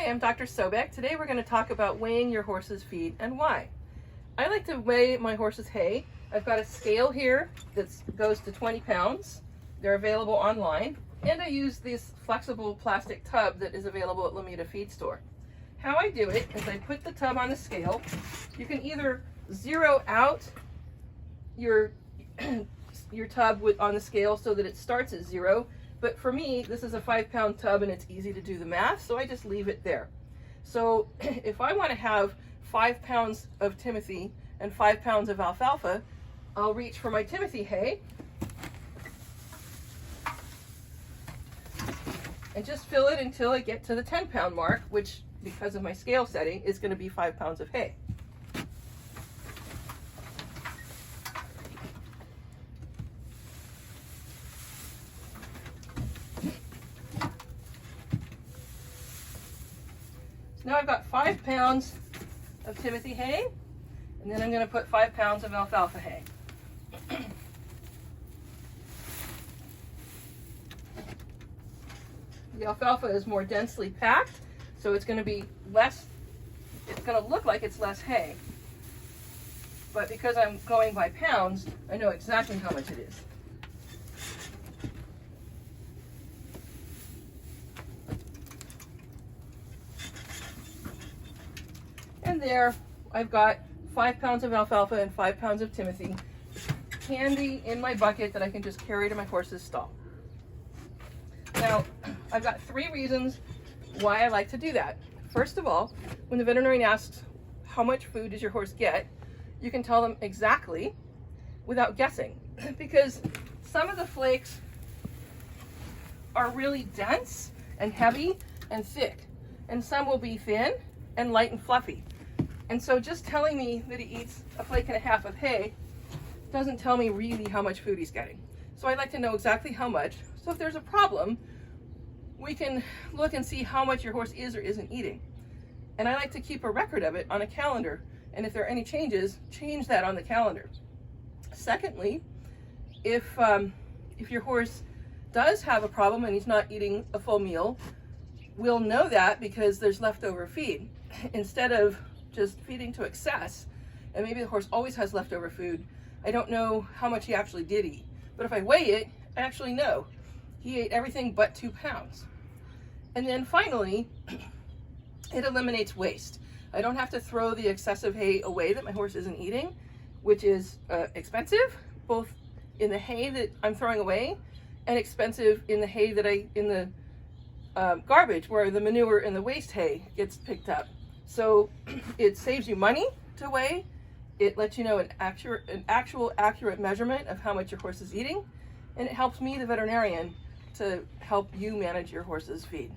Hi, I'm Dr. Sobeck. Today we're going to talk about weighing your horse's feed and why. I like to weigh my horse's hay. I've got a scale here that goes to 20 pounds. They're available online. And I use this flexible plastic tub that is available at Lameda Feed Store. How I do it is I put the tub on the scale. You can either zero out your tub on the scale so that it starts at 0. But for me, this is a 5-pound tub and it's easy to do the math, so I just leave it there. So if I want to have 5 pounds of Timothy and 5 pounds of alfalfa, I'll reach for my Timothy hay and just fill it until I get to the 10-pound mark, which, because of my scale setting, is going to be 5 pounds of hay. Now I've got 5 pounds of Timothy hay, and then I'm going to put 5 pounds of alfalfa hay. The alfalfa is more densely packed, so it's going to be less, it's going to look like it's less hay. But because I'm going by pounds, I know exactly how much it is. And there, I've got 5 pounds of alfalfa and 5 pounds of Timothy handy in my bucket that I can just carry to my horse's stall. Now, I've got 3 reasons why I like to do that. First of all, when the veterinarian asks how much food does your horse get, you can tell them exactly without guessing, because some of the flakes are really dense and heavy and thick, and some will be thin and light and fluffy. And so just telling me that he eats a flake and a half of hay doesn't tell me really how much food he's getting. So I like to know exactly how much. So if there's a problem, we can look and see how much your horse is or isn't eating. And I like to keep a record of it on a calendar. And if there are any changes, change that on the calendar. Secondly, if your horse does have a problem and he's not eating a full meal, we'll know that because there's leftover feed. Instead of just feeding to excess, and maybe the horse always has leftover food, I don't know how much he actually did eat. But if I weigh it, I actually know. He ate everything but 2 pounds. And then finally, it eliminates waste. I don't have to throw the excessive hay away that my horse isn't eating, which is expensive, both in the hay that I'm throwing away and expensive in the hay that in the garbage, where the manure and the waste hay gets picked up. So it saves you money to weigh. It lets you know an actual accurate measurement of how much your horse is eating, and it helps me, the veterinarian, to help you manage your horse's feed.